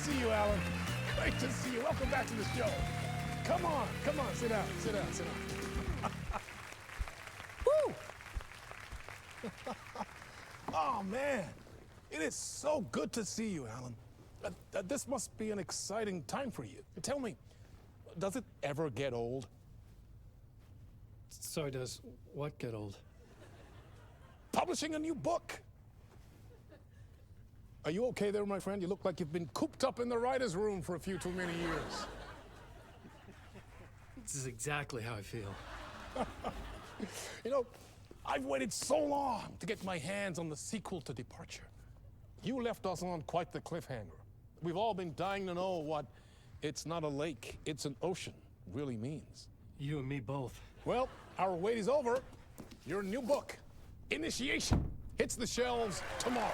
see you, Alan. Great to see you. Welcome back to the show. Come on, sit down. Woo! Oh, man. It is so good to see you, Alan. This must be an exciting time for you. Tell me, does it ever get old? Sorry, does what get old? Publishing a new book. Are you okay there, my friend? You look like you've been cooped up in the writer's room for a few too many years. This is exactly how I feel. You know, I've waited so long to get my hands on the sequel to Departure. You left us on quite the cliffhanger. We've all been dying to know what "it's not a lake, it's an ocean" really means. You and me both. Well, our wait is over. Your new book, Initiation, hits the shelves tomorrow.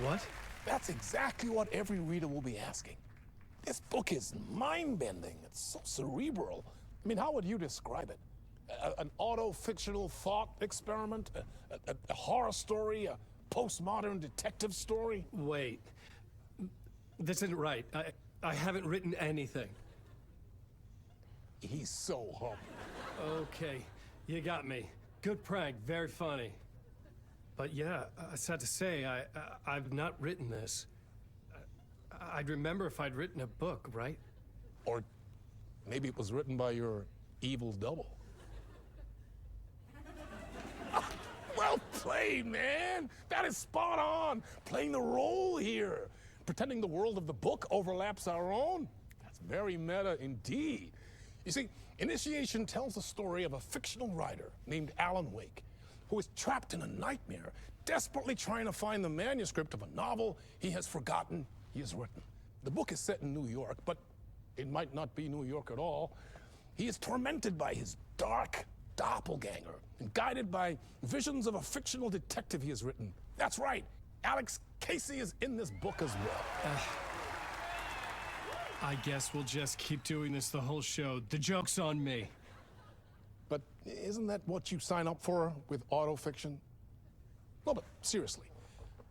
What? That's exactly what every reader will be asking. This book is mind-bending. It's so cerebral. I mean, how would you describe it? An auto-fictional thought experiment? A horror story? A postmodern detective story? Wait. This isn't right. I haven't written anything. He's so humble. Okay, you got me. Good prank, very funny. But yeah, sad to say, I've not written this. I'd remember if I'd written a book, right? Or maybe it was written by your evil double. Well played, man. That is spot on. Playing the role here. Pretending the world of the book overlaps our own. That's very meta indeed. You see, Initiation tells the story of a fictional writer named Alan Wake, who is trapped in a nightmare, desperately trying to find the manuscript of a novel he has forgotten he has written. The book is set in New York, but it might not be New York at all. He is tormented by his dark doppelganger and guided by visions of a fictional detective he has written. That's right, Alex Casey is in this book as well. I guess we'll just keep doing this the whole show. The joke's on me. But isn't that what you sign up for with autofiction? No, but seriously,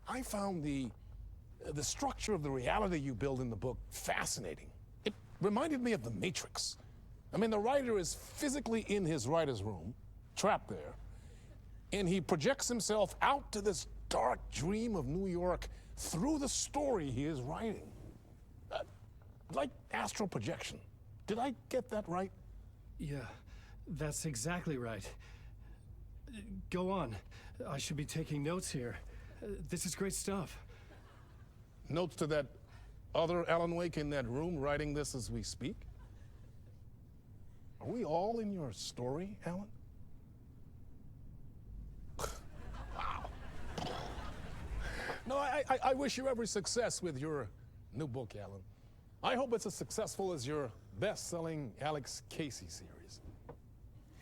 I found the structure of the reality you build in the book fascinating. It reminded me of The Matrix. I mean, the writer is physically in his writer's room, trapped there, and he projects himself out to this dark dream of New York through the story he is writing. Like astral projection. Did I get that right? Yeah, that's exactly right. Go on. I should be taking notes here. This is great stuff. Notes to that other Alan Wake in that room writing this as we speak? Are we all in your story, Alan? Wow. No, I wish you every success with your new book, Alan. I hope it's as successful as your best-selling Alex Casey series.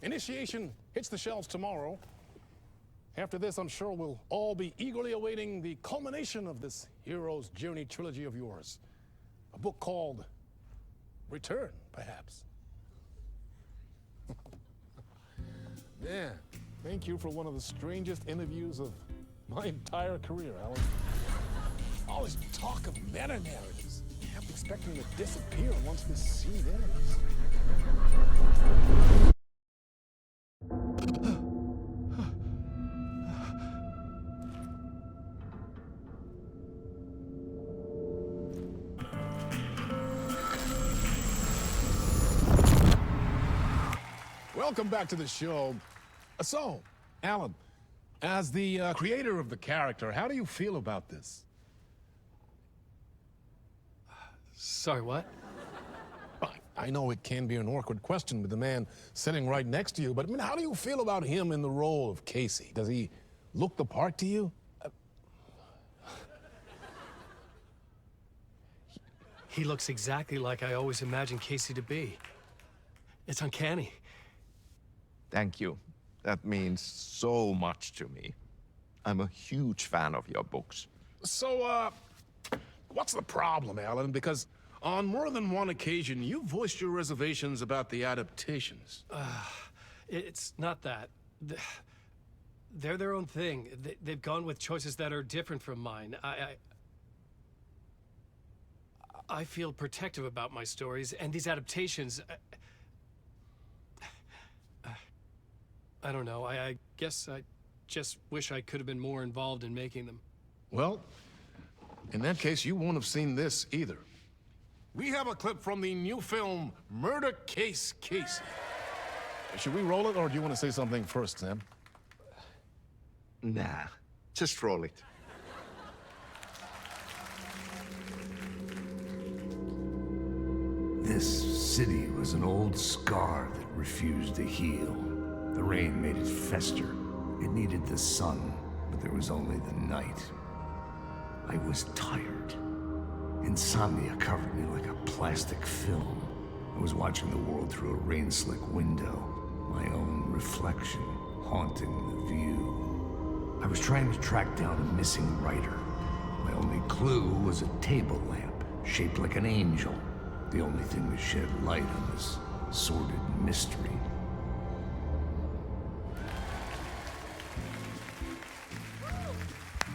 Initiation hits the shelves tomorrow. After this, I'm sure we'll all be eagerly awaiting the culmination of this hero's journey trilogy of yours. A book called Return, perhaps. Man, thank you for one of the strangest interviews of my entire career, Alan. All this talk of meta-narratives. I'm expecting to disappear once this scene ends. Welcome back to the show. So, Alan, as the creator of the character, how do you feel about this? Sorry, what? I know it can be an awkward question with the man sitting right next to you, but I mean, how do you feel about him in the role of Casey? Does he look the part to you? He looks exactly like I always imagined Casey to be. It's uncanny. Thank you. That means so much to me. I'm a huge fan of your books. So, what's the problem, Alan? Because on more than one occasion, you voiced your reservations about the adaptations. It's not that. They're their own thing. They've gone with choices that are different from mine. I feel protective about my stories, and these adaptations... I don't know. I guess I just wish I could have been more involved in making them. Well, in that case, you won't have seen this either. We have a clip from the new film, Murder Case Casey. Should we roll it, or do you want to say something first, Sam? Nah, just roll it. This city was an old scar that refused to heal. The rain made it fester. It needed the sun, but there was only the night. I was tired. Insomnia covered me like a plastic film. I was watching the world through a rain-slick window, my own reflection haunting the view. I was trying to track down a missing writer. My only clue was a table lamp, shaped like an angel. The only thing that shed light on this sordid mystery.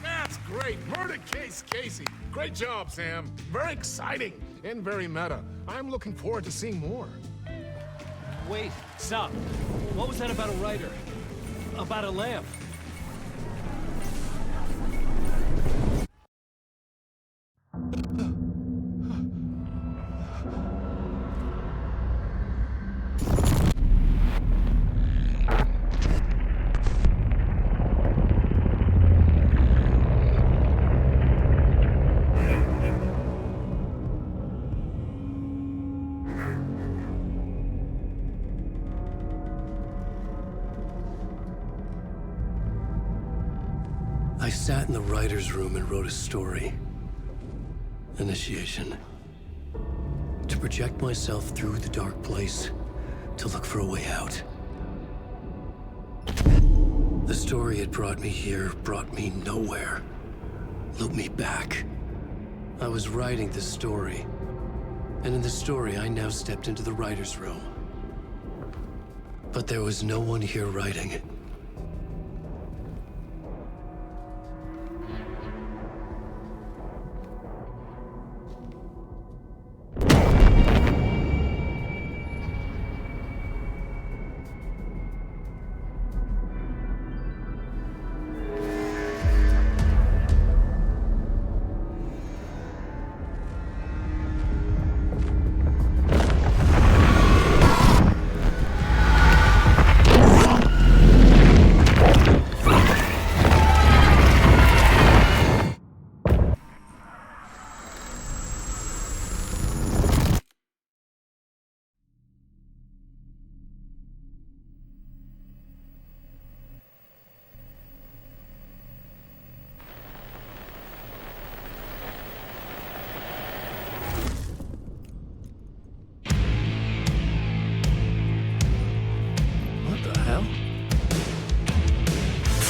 That's great! Murder Case Casey! Great job, Sam. Very exciting and very meta. I'm looking forward to seeing more. Wait, stop. What was that about a writer? About a lamp? I sat in the writer's room and wrote a story. Initiation. To project myself through the dark place, to look for a way out. The story had brought me here, brought me nowhere. Looped me back. I was writing the story. And in the story, I now stepped into the writer's room. But there was no one here writing.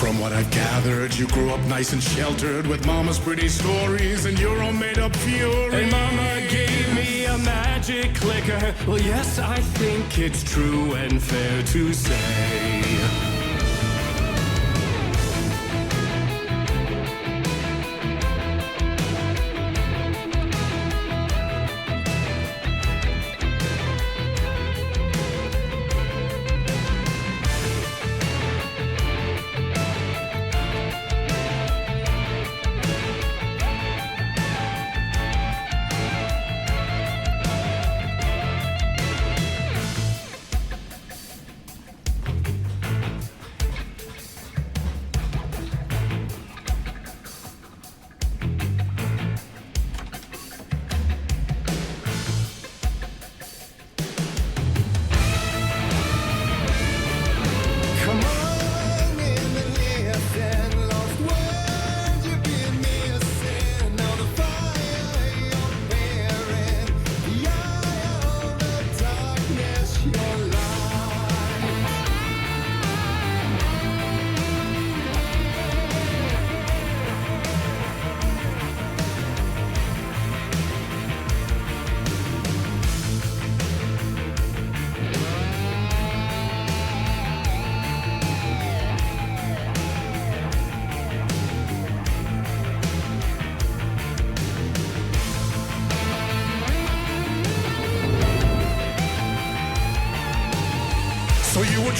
From what I've gathered, you grew up nice and sheltered with mama's pretty stories and your own made-up fury. And Mama gave me a magic clicker. Well, yes, I think it's true and fair to say.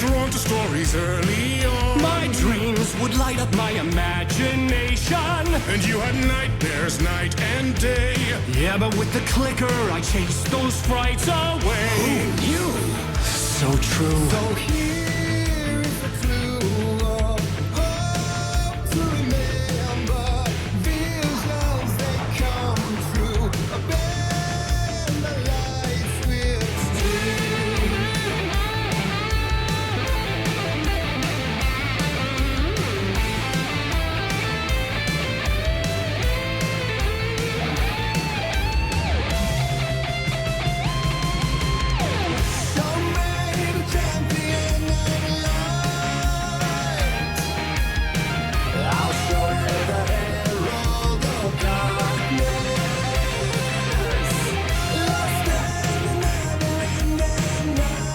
drawn to stories early on. My dreams would light up my imagination. And you had nightmares night and day. Yeah, but with the clicker, I chased those frights away. Who knew? So true. So here is the clue of hope to remember. Visions that come true. Abandon the lights with steel. So made a champion of light. I'll show you the herald of darkness. Lost in the never-ending night.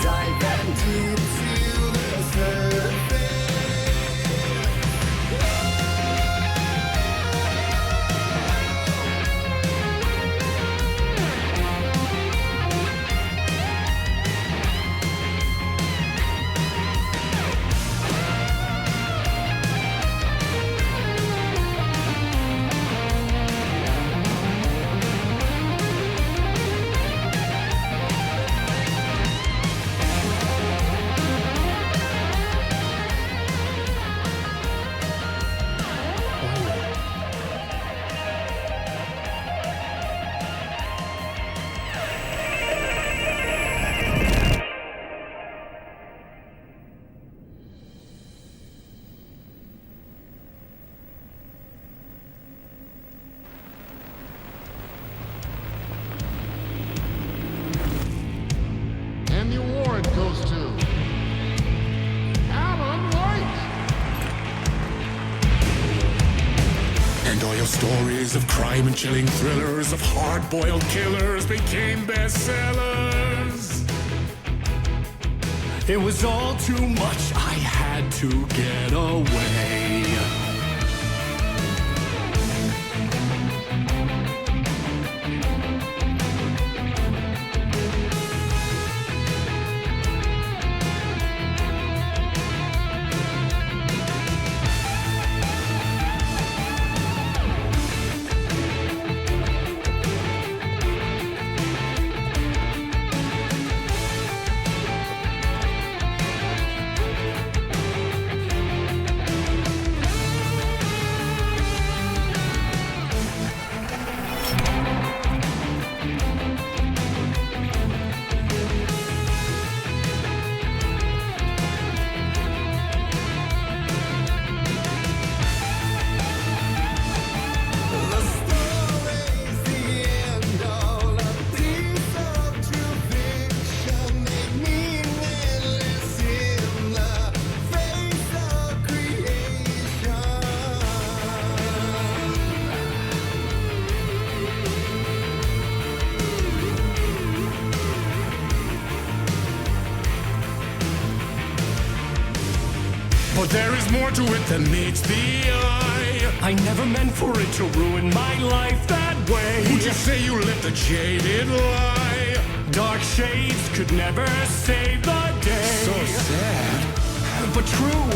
Dive in deep to the surface. And the award goes to Alanwake. And all your stories of crime and chilling thrillers of hard-boiled killers became bestsellers. It was all too much, I had to get away. The story's the end, all a piece of true fiction. They mean endless in the face of creation. But there is more to it than meets the eye. I never meant for it to ruin my life that way. Would you say you lived a jaded lie? Dark shades could never save the day. So sad. But true.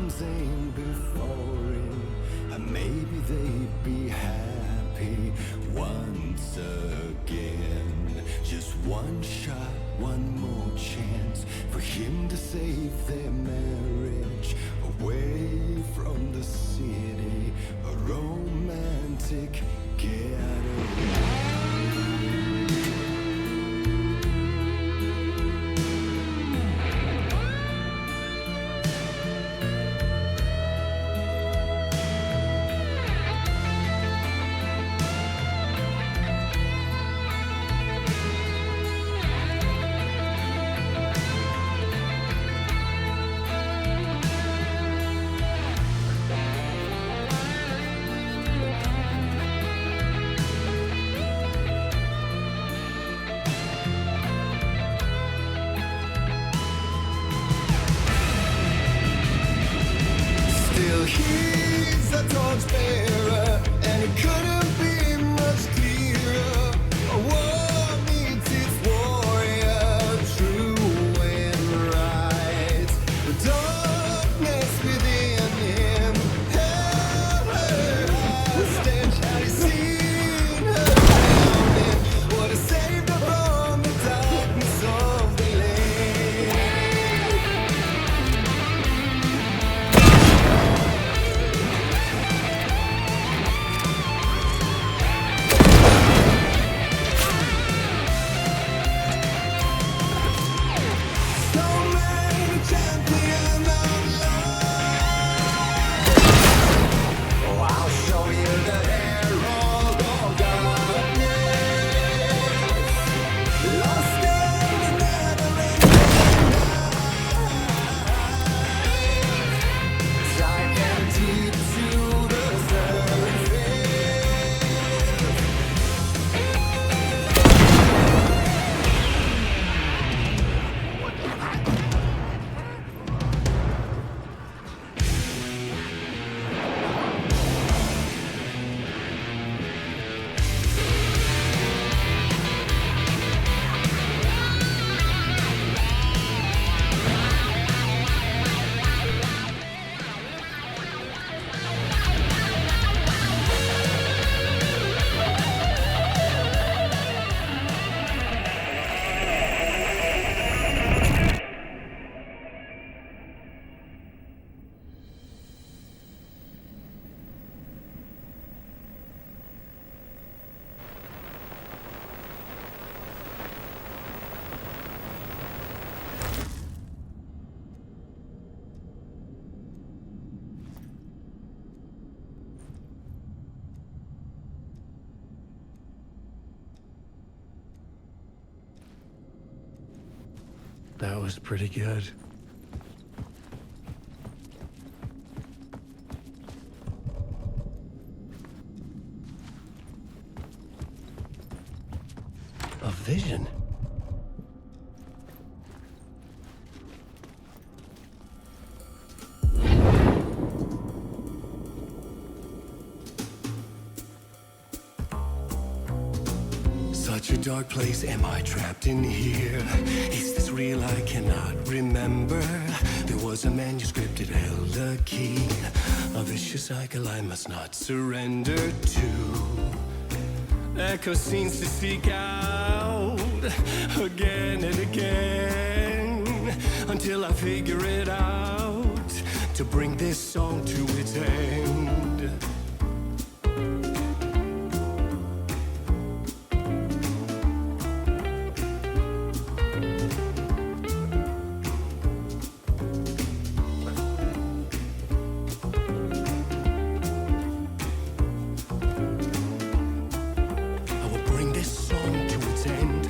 arms ain't before him, and maybe they'd be happy once again. Just one shot, one more chance for him to save their marriage away from the city, a romantic getaway. Still, he's a torchbearer, and it couldn't be much clearer. A war needs its warrior, true and right. The darkness within him held her hostage. Had he seen her drowning, would have saved her from the darkness of the lake. So many champions of love. Oh, I'll show you the herald of darkness. Lost in the never-ending night. Diving deep to the surface. That was pretty good. A vision? Such a dark place, am I trapped in here? Is this real? I cannot remember. There was a manuscript, it held a key. A vicious cycle I must not surrender to. Echo scenes to seek out again and again until I figure it out to bring this song to its end. I will bring this song to its end.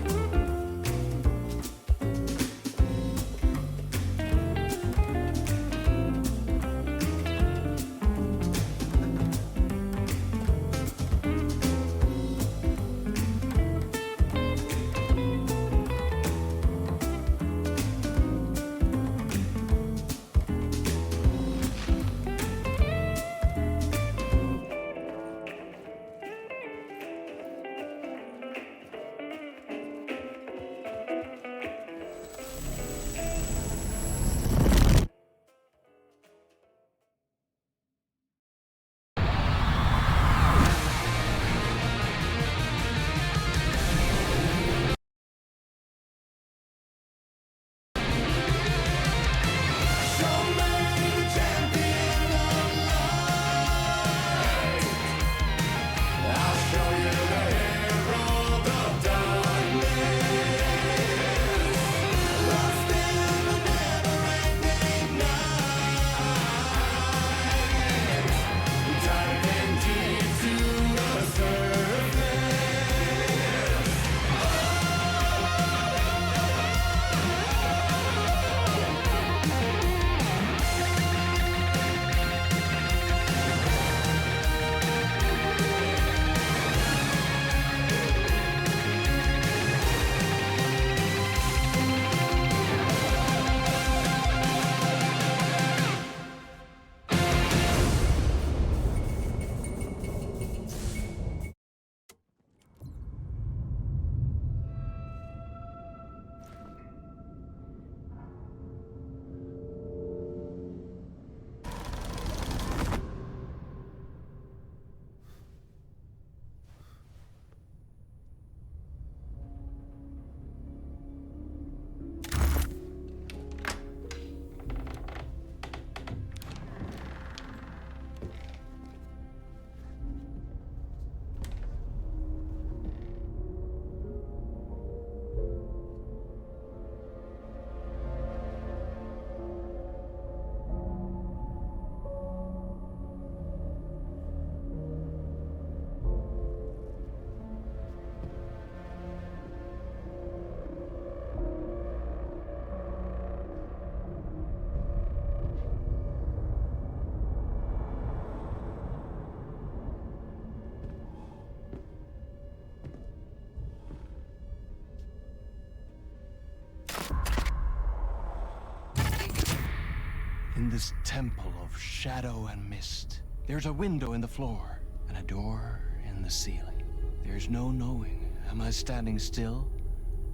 In this temple of shadow and mist, there's a window in the floor and a door in the ceiling. There's no knowing, am I standing still,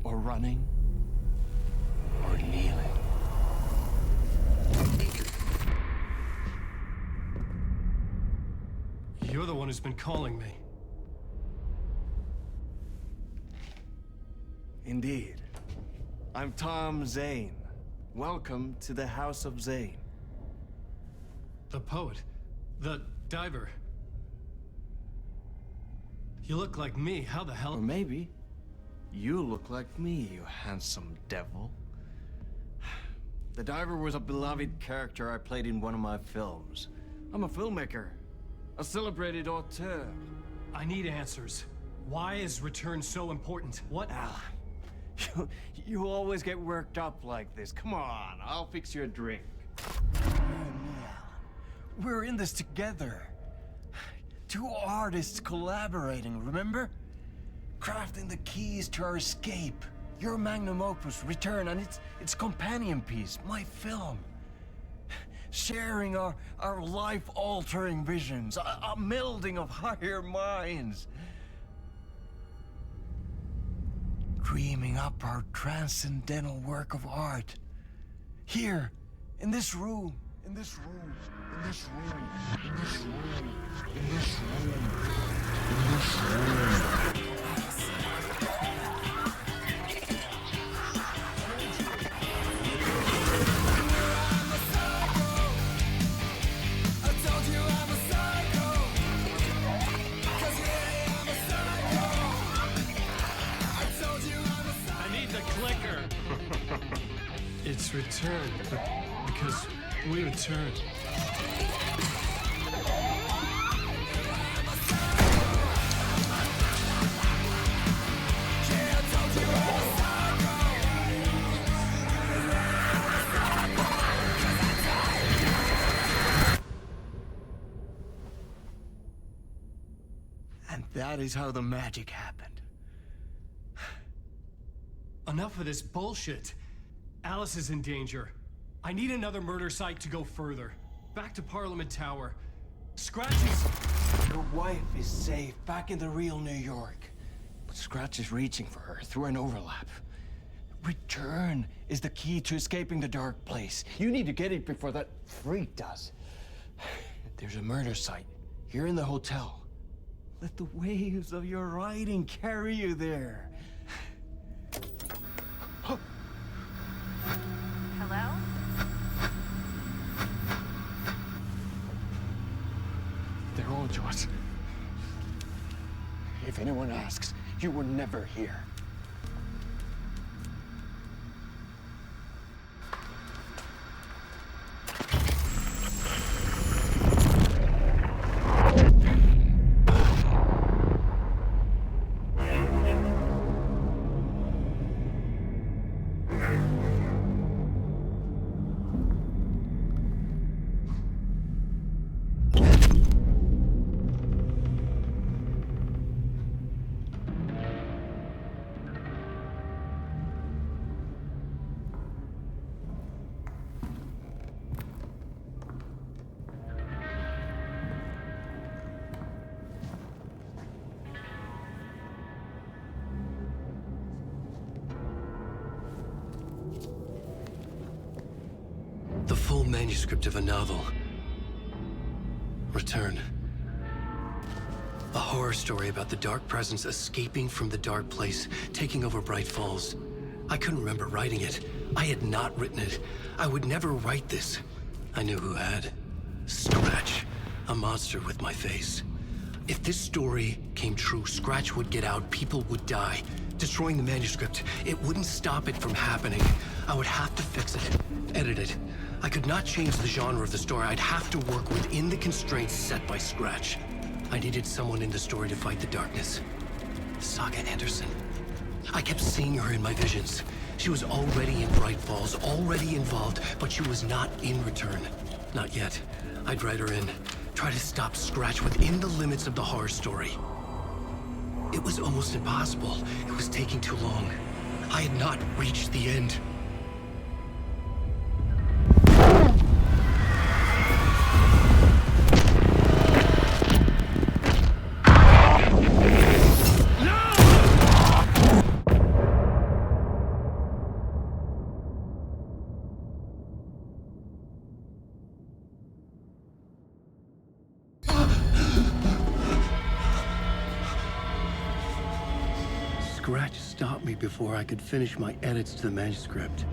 or running, or kneeling? You're the one who's been calling me. Indeed. I'm Tom Zane. Welcome to the House of Zane. The poet. The diver. You look like me. How the Or hell? maybe you look like me, you handsome devil. The diver was a beloved character I played in one of my films. I'm a filmmaker, a celebrated auteur. I need answers. Why is Return so important? What? Alan, you always get worked up like this. Come on, I'll fix you a drink. We're in this together. Two artists collaborating, remember? Crafting the keys to our escape. Your magnum opus, Return, and its companion piece, my film. Sharing our life-altering visions, a melding of higher minds. Dreaming up our transcendental work of art. Here, in this room, in this room, in this room, in this room, in this room, in this room. It's Return, because we return. And that is how the magic happened. Enough of this bullshit. Alice is in danger. I need another murder site to go further. Back to Parliament Tower. Scratch is... Your wife is safe, back in the real New York. But Scratch is reaching for her through an overlap. Return is the key to escaping the dark place. You need to get it before that freak does. There's a murder site here in the hotel. Let the waves of your writing carry you there. Hello? They're on to us. If anyone asks, you were never here. The full manuscript of a novel. Return. A horror story about the dark presence escaping from the dark place, taking over Bright Falls. I couldn't remember writing it. I had not written it. I would never write this. I knew who had. Scratch. A monster with my face. If this story came true, Scratch would get out, people would die. Destroying the manuscript, it wouldn't stop it from happening. I would have to fix it, edit it. I could not change the genre of the story. I'd have to work within the constraints set by Scratch. I needed someone in the story to fight the darkness. Saga Anderson. I kept seeing her in my visions. She was already in Bright Falls, already involved, but she was not in Return. Not yet. I'd write her in, try to stop Scratch within the limits of the horror story. It was almost impossible. It was taking too long. I had not reached the end. stop me before I could finish my edits to the manuscript.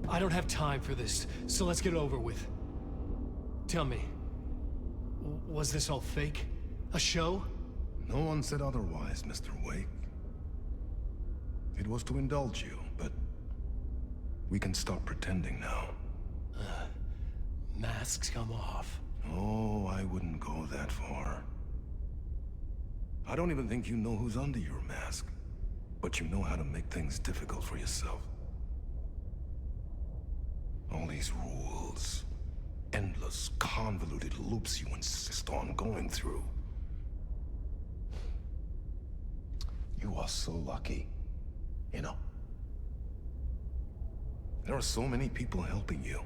I don't have time for this, so let's get it over with. Tell me, was this all fake? A show? No one said otherwise, Mr. Wake. It was to indulge you, but we can stop pretending now. Masks come off. Oh, I wouldn't go that far. I don't even think you know who's under your mask, but you know how to make things difficult for yourself. All these rules, endless, convoluted loops you insist on going through. You are so lucky, you know. There are so many people helping you.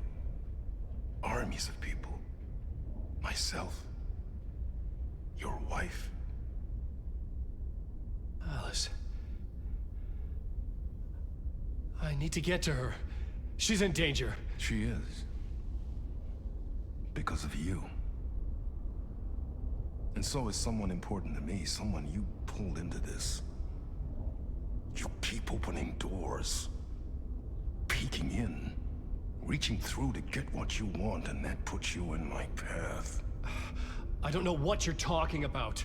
Armies of people. Myself. Your wife. Alice. I need to get to her. She's in danger. She is. Because of you. And so is someone important to me, someone you pulled into this. You keep opening doors. Peeking in. Reaching through to get what you want, and that puts you in my path. I don't know what you're talking about.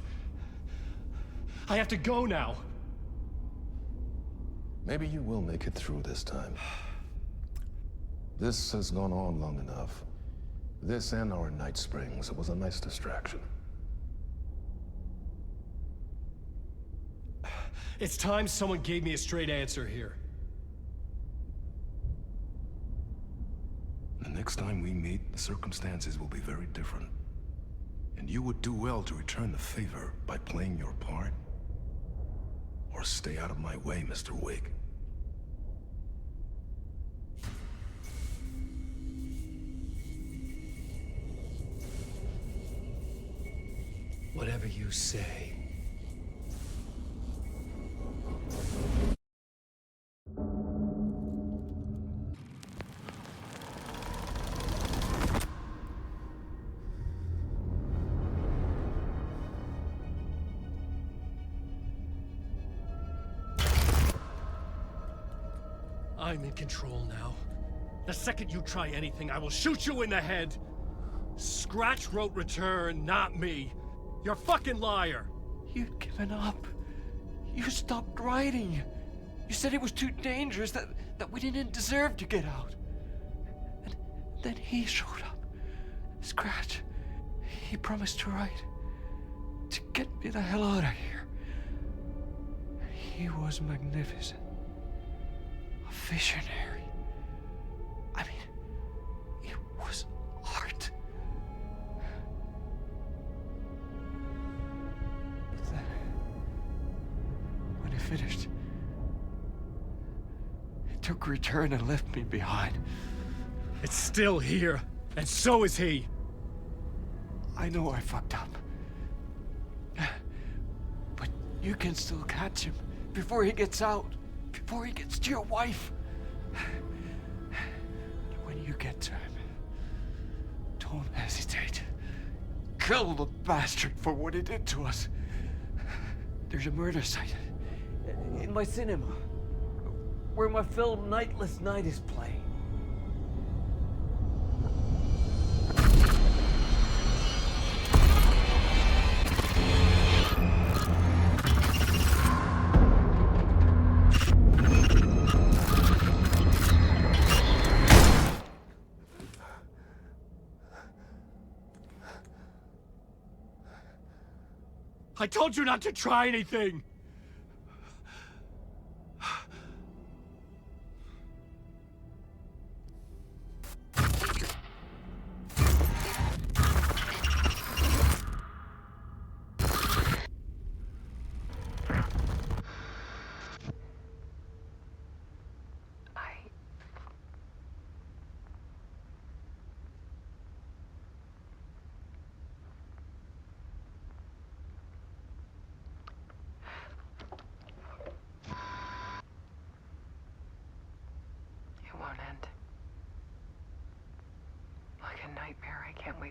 I have to go now. Maybe you will make it through this time. This has gone on long enough. This and our Night Springs, it was a nice distraction. It's time someone gave me a straight answer here. The next time we meet, the circumstances will be very different. And you would do well to return the favor by playing your part. Or stay out of my way, Mr. Wake. Whatever you say. I'm in control now. The second you try anything, I will shoot you in the head. Scratch wrote return, not me. You're a fucking liar. You'd given up. You stopped writing. You said it was too dangerous, that we didn't deserve to get out. And then he showed up. Scratch. He promised to write. To get me the hell out of here. He was magnificent. A visionary. I mean, it was art. But then, when he finished, he took return and left me behind. It's still here, and so is he. I know I fucked up. But you can still catch him before he gets out, before he gets to your wife. When you get to him, don't hesitate. Kill the bastard for what he did to us. There's a murder site in my cinema where my film Nightless Night is playing. I told you not to try anything!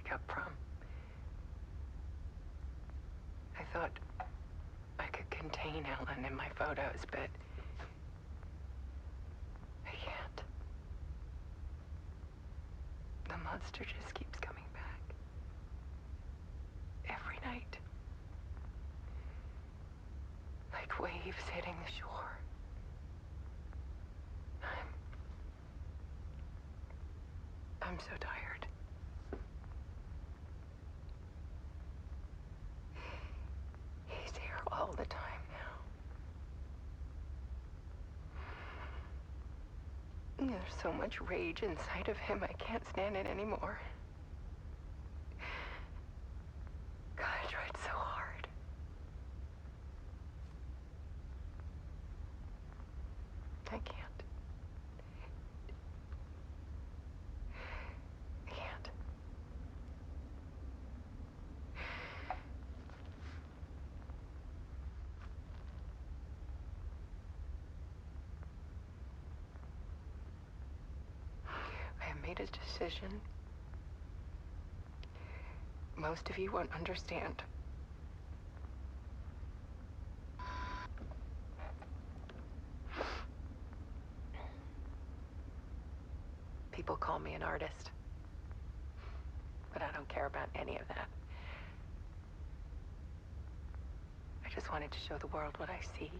wake up from. I thought I could contain Ellen in my photos, but I can't. The monster just keeps coming back. Every night. Like waves hitting the shore. I'm so tired. He's here all the time now. There's so much rage inside of him, I can't stand it anymore. God, I tried so hard. I can't. I can't. I have made a decision. Most of you won't understand. People call me an artist, but I don't care about any of that. I just wanted to show the world what I see.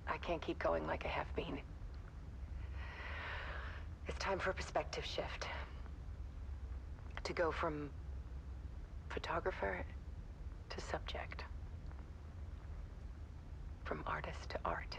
I can't keep going like I have been. It's time for a perspective shift. To go from photographer to subject. From artist to art.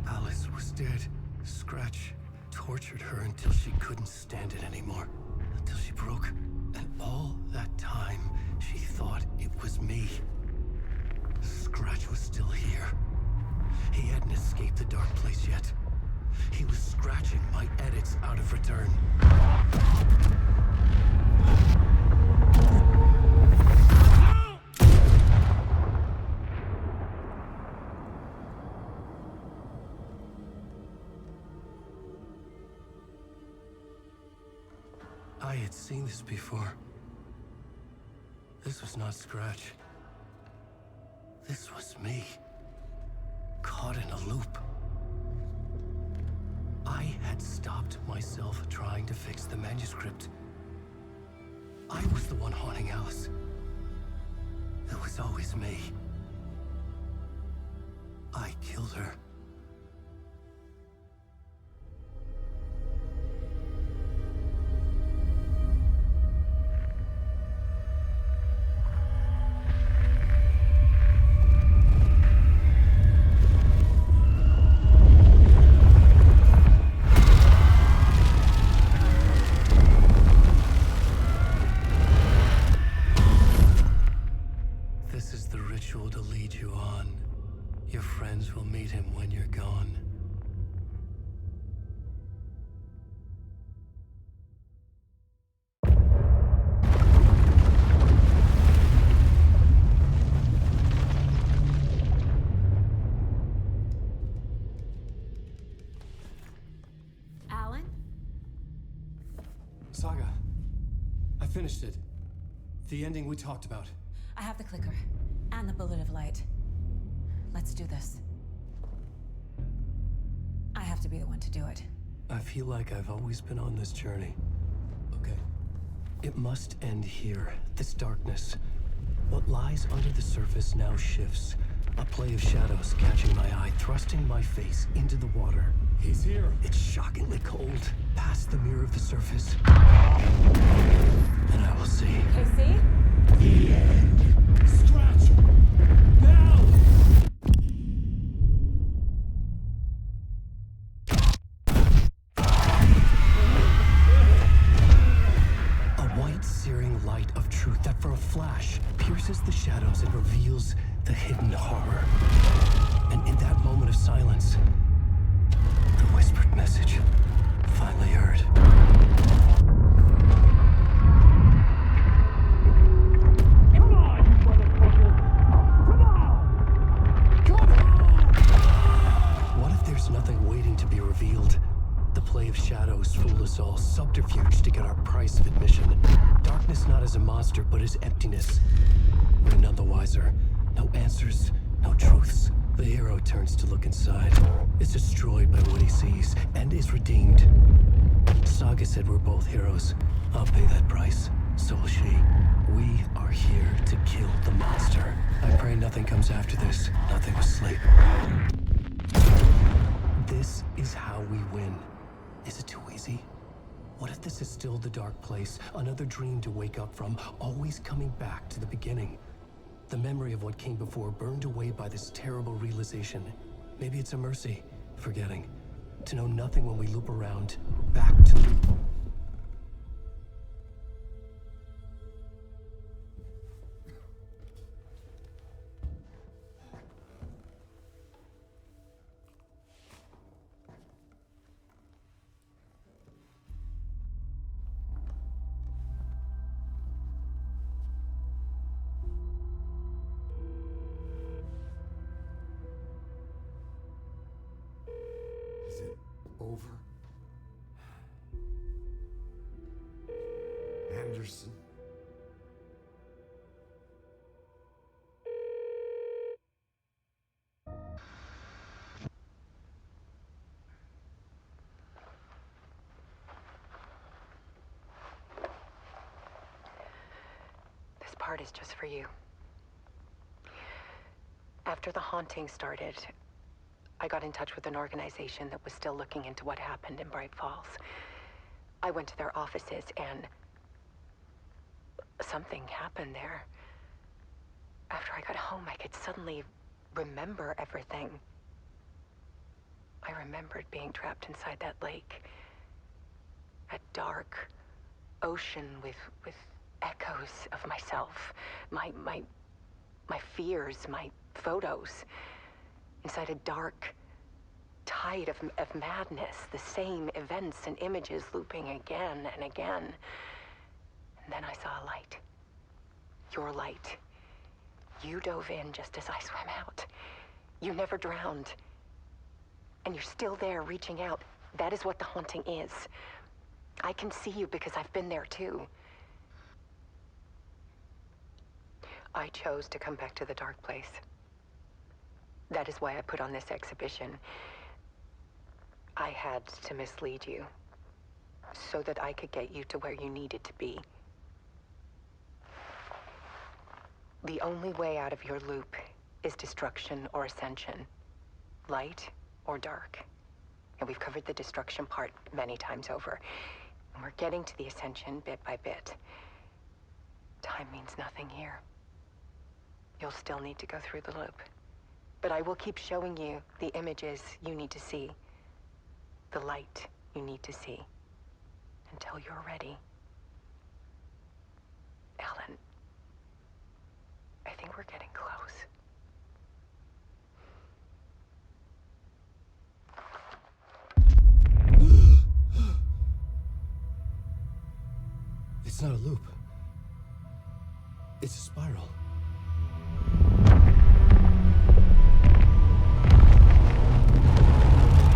Alice was dead. Scratch tortured her until she couldn't stand it anymore. Until she broke. And all that time, she thought it was me. Scratch was still here. He hadn't escaped the dark place yet. He was scratching my edits out of return. I had seen this before. This was not Scratch. This was me. Caught in a loop. I had stopped myself trying to fix the manuscript. I was the one haunting Alice. It was always me. I killed her. This is the ritual to lead you on. Your friends will meet him when you're gone. Alan? Saga, I finished it. The ending we talked about. I have the clicker and the bullet of light. Let's do this. I have to be the one to do it. I feel like I've always been on this journey. Okay. It must end here. This darkness. What lies under the surface now shifts. A play of shadows catching my eye, thrusting my face into the water. He's here. It's shockingly cold. Past the mirror of the surface. And I will see. KC? Scratch! Now! A white, searing light of truth that for a flash pierces the shadows and reveals the hidden horror. And in that moment of silence, the whispered message finally heard. What if there's nothing waiting to be revealed? The play of shadows fool us all, subterfuge to get our price of admission. Darkness not as a monster, but as emptiness. We're none the wiser. No answers, no truths. The hero turns to look inside, is destroyed by what he sees, and is redeemed. Saga said we're both heroes. I'll pay that price. So will she. We are here to kill the monster. I pray nothing comes after this. Nothing but sleep. This is how we win. Is it too easy? What if this is still the dark place? Another dream to wake up from, always coming back to the beginning. The memory of what came before burned away by this terrible realization. Maybe it's a mercy, forgetting. To know nothing when we loop around, back to... Is it over? Anderson? This part is just for you. After the haunting started, I got in touch with an organization that was still looking into what happened in Bright Falls. I went to their offices and something happened there. After I got home, I could suddenly remember everything. I remembered being trapped inside that lake. A dark ocean with echoes of myself. My fears, my photos. Inside a dark tide of madness, the same events and images looping again and again. And then I saw a light. Your light. You dove in just as I swam out. You never drowned. And you're still there reaching out. That is what the haunting is. I can see you because I've been there too. I chose to come back to the dark place. That is why I put on this exhibition. I had to mislead you, so that I could get you to where you needed to be. The only way out of your loop is destruction or ascension, light or dark. And we've covered the destruction part many times over. And we're getting to the ascension bit by bit. Time means nothing here. You'll still need to go through the loop. But I will keep showing you the images you need to see, the light you need to see, until you're ready. Alan, I think we're getting close. It's not a loop. It's a spiral.